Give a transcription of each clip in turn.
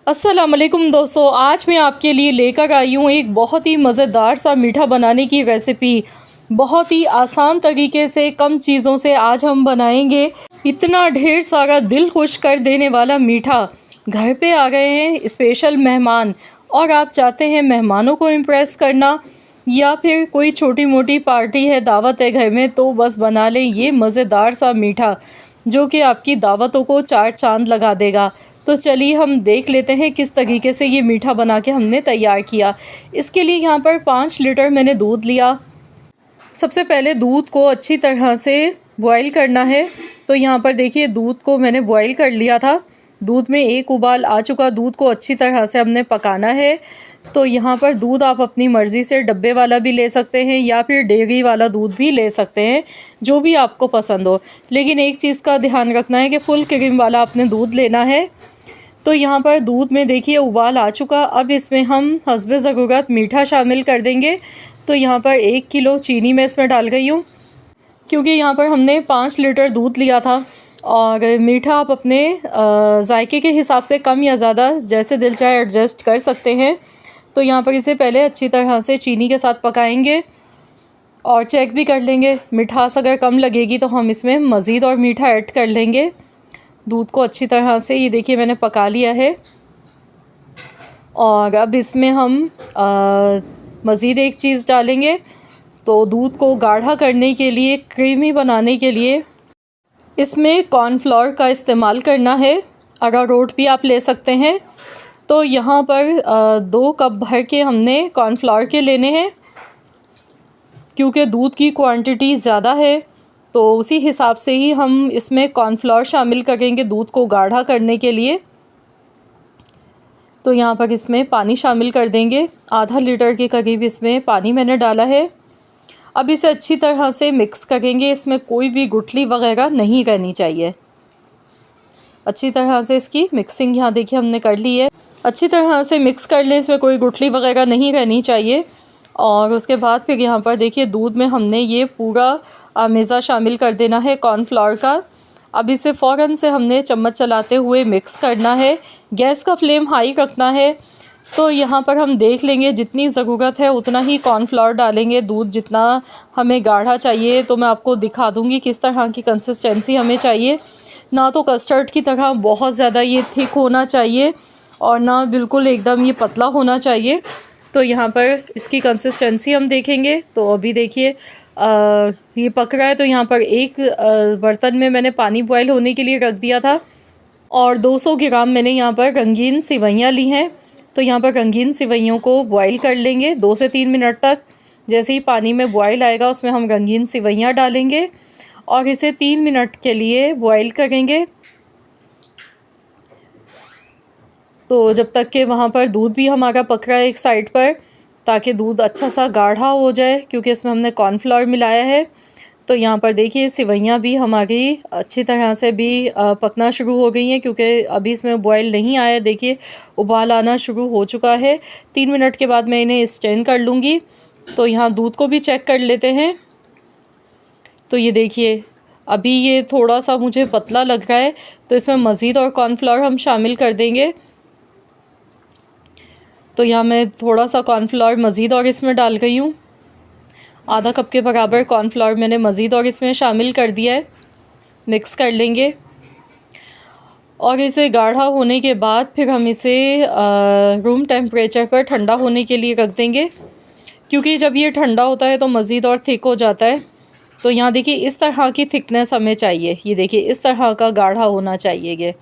अस्सलाम वालेकुम दोस्तों, आज मैं आपके लिए लेकर आई हूँ एक बहुत ही मज़ेदार सा मीठा बनाने की रेसिपी। बहुत ही आसान तरीके से कम चीज़ों से आज हम बनाएंगे इतना ढेर सारा दिल खुश कर देने वाला मीठा। घर पे आ गए हैं स्पेशल मेहमान और आप चाहते हैं मेहमानों को इम्प्रेस करना या फिर कोई छोटी मोटी पार्टी है, दावत है घर में, तो बस बना लें ये मज़ेदार सा मीठा जो कि आपकी दावतों को चार चांद लगा देगा। तो चलिए हम देख लेते हैं किस तरीके से ये मीठा बना के हमने तैयार किया। इसके लिए यहाँ पर 5 लीटर मैंने दूध लिया। सबसे पहले दूध को अच्छी तरह से बॉईल करना है। तो यहाँ पर देखिए दूध को मैंने बॉईल कर लिया था। दूध में एक उबाल आ चुका। दूध को अच्छी तरह से हमने पकाना है। तो यहाँ पर दूध आप अपनी मर्ज़ी से डब्बे वाला भी ले सकते हैं या फिर डेयरी वाला दूध भी ले सकते हैं, जो भी आपको पसंद हो। लेकिन एक चीज़ का ध्यान रखना है कि फुल क्रीम वाला आपने दूध लेना है। तो यहाँ पर दूध में देखिए उबाल आ चुका। अब इसमें हम हस्बे ज़रूरत मीठा शामिल कर देंगे। तो यहाँ पर 1 किलो चीनी मैं इसमें डाल गई हूँ, क्योंकि यहाँ पर हमने 5 लीटर दूध लिया था। और मीठा आप अपने जायके के हिसाब से कम या ज़्यादा जैसे दिल चाहे एडजस्ट कर सकते हैं। तो यहाँ पर इसे पहले अच्छी तरह से चीनी के साथ पकाएंगे और चेक भी कर लेंगे। मिठास अगर कम लगेगी तो हम इसमें मज़ीद और मीठा ऐड कर लेंगे। दूध को अच्छी तरह से ये देखिए मैंने पका लिया है। और अब इसमें हम मज़ीद एक चीज़ डालेंगे। तो दूध को गाढ़ा करने के लिए, क्रीमी बनाने के लिए इसमें कॉर्नफ्लोर का इस्तेमाल करना है। अरारोट भी आप ले सकते हैं। तो यहाँ पर 2 कप भर के हमने कॉर्नफ्लोर के लेने हैं, क्योंकि दूध की क्वांटिटी ज़्यादा है तो उसी हिसाब से ही हम इसमें कॉर्नफ्लोर शामिल करेंगे दूध को गाढ़ा करने के लिए। तो यहाँ पर इसमें पानी शामिल कर देंगे। आधा लीटर के करीब इसमें पानी मैंने डाला है। अब इसे अच्छी तरह से मिक्स करेंगे। इसमें कोई भी गुठली वगैरह नहीं रहनी चाहिए। अच्छी तरह से इसकी मिक्सिंग यहाँ देखिए हमने कर ली है। अच्छी तरह से मिक्स कर लें, इसमें कोई गुठली वगैरह नहीं रहनी चाहिए। और उसके बाद फिर यहाँ पर देखिए दूध में हमने ये पूरा मेज़ा शामिल कर देना है कॉर्नफ्लोर का। अब इसे फ़ौरन से हमने चम्मच चलाते हुए मिक्स करना है। गैस का फ्लेम हाई रखना है। तो यहाँ पर हम देख लेंगे जितनी ज़रूरत है उतना ही कॉर्नफ्लोर डालेंगे। दूध जितना हमें गाढ़ा चाहिए तो मैं आपको दिखा दूँगी किस तरह की कंसिस्टेंसी हमें चाहिए। ना तो कस्टर्ड की तरह बहुत ज़्यादा ये थिक होना चाहिए और ना बिल्कुल एकदम ये पतला होना चाहिए। तो यहाँ पर इसकी कंसिस्टेंसी हम देखेंगे। तो अभी देखिए ये पक रहा है। तो यहाँ पर एक बर्तन में मैंने पानी बॉयल होने के लिए रख दिया था और 200 ग्राम मैंने यहाँ पर रंगीन सेवइयाँ ली हैं। तो यहाँ पर रंगीन सेवइयों को बॉयल कर लेंगे 2 से 3 मिनट तक। जैसे ही पानी में बॉयल आएगा उसमें हम रंगीन सेवइयाँ डालेंगे और इसे 3 मिनट के लिए बॉयल करेंगे। तो जब तक कि वहाँ पर दूध भी हमारा पक रहा है एक साइड पर, ताकि दूध अच्छा सा गाढ़ा हो जाए, क्योंकि इसमें हमने कॉर्नफ्लोर मिलाया है। तो यहाँ पर देखिए सेवइयाँ भी हमारी अच्छी तरह से भी पकना शुरू हो गई हैं, क्योंकि अभी इसमें बॉयल नहीं आया। देखिए उबाल आना शुरू हो चुका है। 3 मिनट के बाद मैं इन्हें स्ट्रेन कर लूँगी। तो यहाँ दूध को भी चेक कर लेते हैं। तो ये देखिए अभी ये थोड़ा सा मुझे पतला लग रहा है, तो इसमें मज़ीद और कॉर्नफ्लोर हम शामिल कर देंगे। तो यहाँ मैं थोड़ा सा कॉर्नफ्लोर मज़ीद और इसमें डाल गई हूँ। आधा कप के बराबर कॉर्नफ्लोर मैंने मज़ीद और इसमें शामिल कर दिया है। मिक्स कर लेंगे और इसे गाढ़ा होने के बाद फिर हम इसे रूम टेम्परेचर पर ठंडा होने के लिए रख देंगे, क्योंकि जब ये ठंडा होता है तो मज़ीद और थिक हो जाता है। तो यहाँ देखिए इस तरह की थिकनेस हमें चाहिए। ये देखिए इस तरह का गाढ़ा होना चाहिए ये।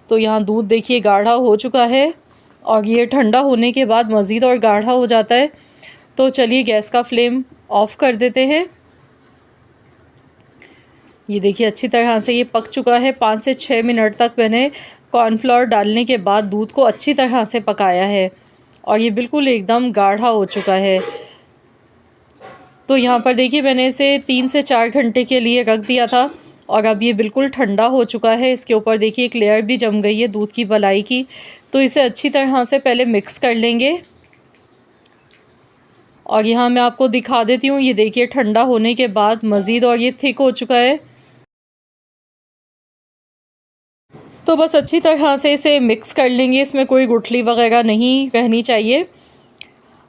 तो यहाँ दूध देखिए गाढ़ा हो चुका है और ये ठंडा होने के बाद मज़ीद और गाढ़ा हो जाता है। तो चलिए गैस का फ्लेम ऑफ़ कर देते हैं। ये देखिए अच्छी तरह से ये पक चुका है। 5 से 6 मिनट तक मैंने कॉर्नफ्लोर डालने के बाद दूध को अच्छी तरह से पकाया है और ये बिल्कुल एकदम गाढ़ा हो चुका है। तो यहाँ पर देखिए मैंने इसे 3 से 4 घंटे के लिए रख दिया था और अब ये बिल्कुल ठंडा हो चुका है। इसके ऊपर देखिए एक लेयर भी जम गई है दूध की मलाई की। तो इसे अच्छी तरह से पहले मिक्स कर लेंगे और यहाँ मैं आपको दिखा देती हूँ। ये देखिए ठंडा होने के बाद मज़ीद और ये थिक हो चुका है। तो बस अच्छी तरह से इसे मिक्स कर लेंगे, इसमें कोई गुठली वगैरह नहीं रहनी चाहिए।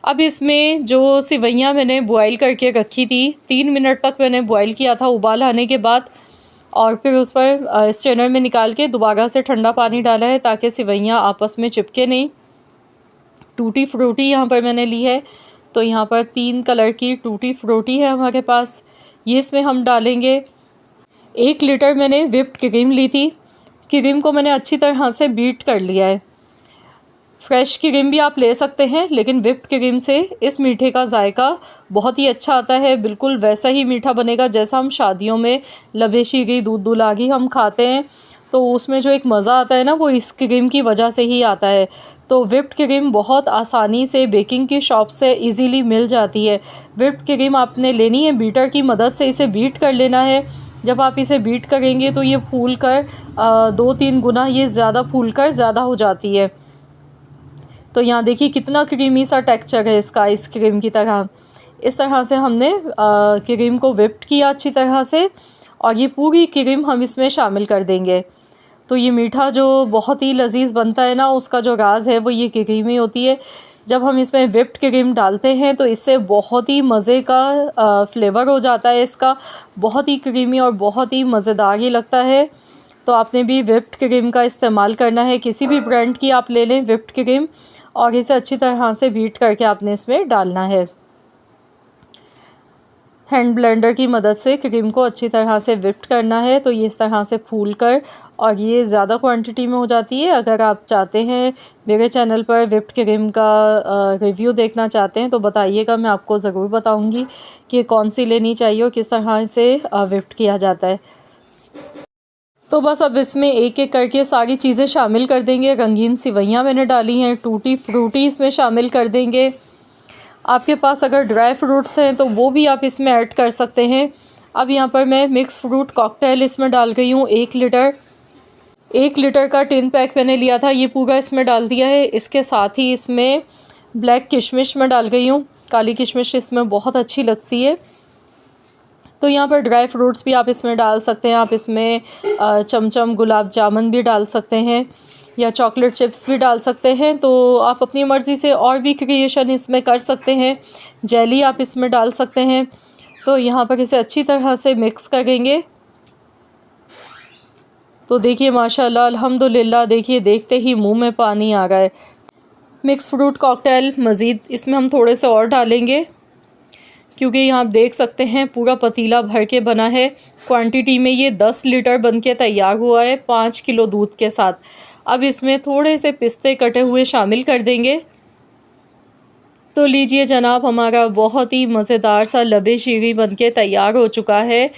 अब इसमें जो सिवैयाँ मैंने बॉयल करके रखी थी, 3 मिनट तक मैंने बॉयल किया था उबाल आने के बाद, और फिर उस पर स्ट्रेनर में निकाल के दोबारा से ठंडा पानी डाला है ताकि सिवैयाँ आपस में चिपके नहीं। टूटी फ्रूटी यहाँ पर मैंने ली है, तो यहाँ पर 3 कलर की टूटी फ्रूटी है हमारे पास, ये इसमें हम डालेंगे। 1 लीटर मैंने व्हिप्ड क्रीम ली थी, क्रीम को मैंने अच्छी तरह से बीट कर लिया है। फ्रेश क्रीम भी आप ले सकते हैं, लेकिन व्हिप्ड क्रीम से इस मीठे का जायका बहुत ही अच्छा आता है, बिल्कुल वैसा ही मीठा बनेगा जैसा हम शादियों में लबे शीरी दूध दुलागी हम खाते हैं, तो उसमें जो एक मज़ा आता है ना, वो इस क्रीम की वजह से ही आता है। तो व्हिप्ड क्रीम बहुत आसानी से बेकिंग की शॉप से इजीली मिल जाती है। व्हिप्ड क्रीम आपने लेनी है, बीटर की मदद से इसे बीट कर लेना है। जब आप इसे बीट करेंगे तो ये फूल कर 2-3 गुना ये ज़्यादा फूल कर ज़्यादा हो जाती है। तो यहाँ देखिए कितना क्रीमी सा टेक्सचर है इसका, इस क्रीम की तरह। इस तरह से हमने क्रीम को व्हिप्ड किया अच्छी तरह से, और ये पूरी क्रीम हम इसमें शामिल कर देंगे। तो ये मीठा जो बहुत ही लजीज बनता है ना, उसका जो राज है वो ये क्रीम ही होती है। जब हम इसमें व्हिप्ड क्रीम डालते हैं तो इससे बहुत ही मज़े का फ्लेवर हो जाता है इसका, बहुत ही क्रीमी और बहुत ही मज़ेदार ही लगता है। तो आपने भी व्हिप्ड क्रीम का इस्तेमाल करना है, किसी भी ब्रांड की आप ले लें व्हिप्ड क्रीम, और इसे अच्छी तरह से बीट करके आपने इसमें डालना है। हैंड ब्लेंडर की मदद से क्रीम को अच्छी तरह से व्हिप्ड करना है, तो ये इस तरह से फूल कर, और ये ज़्यादा क्वांटिटी में हो जाती है। अगर आप चाहते हैं मेरे चैनल पर व्हिप्ड क्रीम का रिव्यू देखना चाहते हैं तो बताइएगा, मैं आपको ज़रूर बताऊंगी कि कौन सी लेनी चाहिए और किस तरह से व्हिप्ड किया जाता है। तो बस अब इसमें एक एक करके सारी चीज़ें शामिल कर देंगे। रंगीन सिवैयाँ मैंने डाली हैं, टूटी फ्रूटी इसमें शामिल कर देंगे। आपके पास अगर ड्राई फ्रूट्स हैं तो वो भी आप इसमें ऐड कर सकते हैं। अब यहाँ पर मैं मिक्स फ्रूट कॉकटेल इसमें डाल गई हूँ 1 लीटर। 1 लीटर का टिन पैक मैंने लिया था, ये पूरा इसमें डाल दिया है। इसके साथ ही इसमें ब्लैक किशमिश मैं डाल गई हूँ, काली किशमिश इसमें बहुत अच्छी लगती है। तो यहाँ पर ड्राई फ्रूट्स भी आप इसमें डाल सकते हैं। आप इसमें चमचम गुलाब जामुन भी डाल सकते हैं, या चॉकलेट चिप्स भी डाल सकते हैं। तो आप अपनी मर्ज़ी से और भी क्रिएशन इसमें कर सकते हैं। जेली आप इसमें डाल सकते हैं। तो यहाँ पर इसे अच्छी तरह से मिक्स करेंगे। तो देखिए माशाल्लाह अल्हम्दुलिल्लाह, देखिए देखते ही मुंह में पानी आ रहा है। मिक्स फ्रूट कॉकटेल मज़ीद इसमें हम थोड़े से और डालेंगे, क्योंकि यहाँ आप देख सकते हैं पूरा पतीला भर के बना है। क्वांटिटी में ये 10 लीटर बन के तैयार हुआ है 5 किलो दूध के साथ। अब इसमें थोड़े से पिस्ते कटे हुए शामिल कर देंगे। तो लीजिए जनाब, हमारा बहुत ही मज़ेदार सा लबे शीरी बन के तैयार हो चुका है,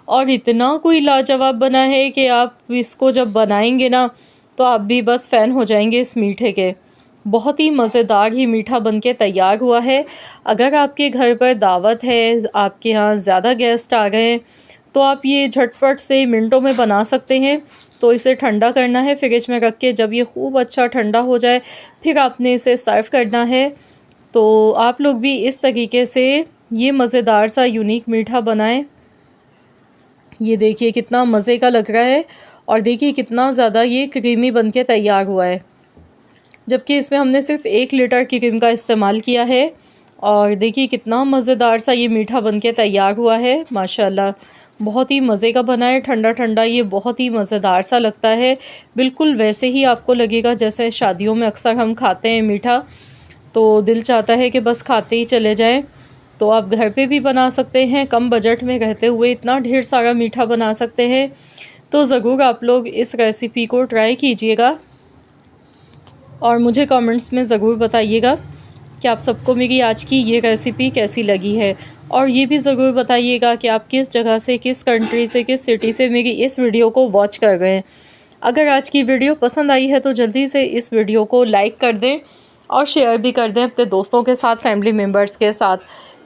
और इतना कोई लाजवाब बना है कि आप इसको जब बनाएंगे ना तो आप भी बस फ़ैन हो जाएंगे इस मीठे के। बहुत ही मज़ेदार ही मीठा बनके तैयार हुआ है। अगर आपके घर पर दावत है, आपके यहाँ ज़्यादा गेस्ट आ गए हैं, तो आप ये झटपट से मिनटों में बना सकते हैं। तो इसे ठंडा करना है फ्रिज में रख के, जब ये खूब अच्छा ठंडा हो जाए फिर आपने इसे सर्व करना है। तो आप लोग भी इस तरीके से ये मज़ेदार सा यूनिक मीठा बनाएं। ये देखिए कितना मज़े का लग रहा है, और देखिए कितना ज़्यादा ये क्रीमी बनके तैयार हुआ है, जबकि इसमें हमने सिर्फ 1 लीटर की क्रीम का इस्तेमाल किया है। और देखिए कितना मज़ेदार सा ये मीठा बनके तैयार हुआ है। माशाल्लाह बहुत ही मज़े का बना है, ठंडा ठंडा ये बहुत ही मज़ेदार सा लगता है। बिल्कुल वैसे ही आपको लगेगा जैसे शादियों में अक्सर हम खाते हैं मीठा, तो दिल चाहता है कि बस खाते ही चले जाएं। तो आप घर पे भी बना सकते हैं, कम बजट में रहते हुए इतना ढेर सारा मीठा बना सकते हैं। तो ज़रूर आप लोग इस रेसिपी को ट्राई कीजिएगा, और मुझे कमेंट्स में ज़रूर बताइएगा कि आप सबको मेरी आज की ये रेसिपी कैसी लगी है। और ये भी ज़रूर बताइएगा कि आप किस जगह से, किस कंट्री से, किस सिटी से मेरी इस वीडियो को वॉच कर रहे हैं। अगर आज की वीडियो पसंद आई है तो जल्दी से इस वीडियो को लाइक कर दें और शेयर भी कर दें अपने दोस्तों के साथ, फैमिली मेम्बर्स के साथ।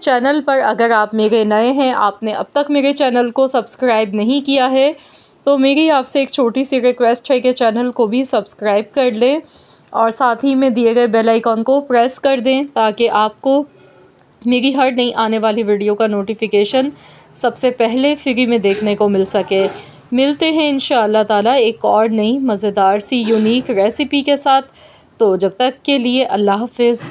चैनल पर अगर आप मेरे नए हैं, आपने अब तक मेरे चैनल को सब्सक्राइब नहीं किया है, तो मेरी आपसे एक छोटी सी रिक्वेस्ट है कि चैनल को भी सब्सक्राइब कर लें, और साथ ही में दिए गए बेल आइकॉन को प्रेस कर दें, ताकि आपको मेरी हर नई आने वाली वीडियो का नोटिफिकेशन सबसे पहले फ्री में देखने को मिल सके। मिलते हैं इंशाअल्लाह ताला एक और नई मज़ेदार सी यूनिक रेसिपी के साथ। तो जब तक के लिए अल्लाह हाफ़िज़।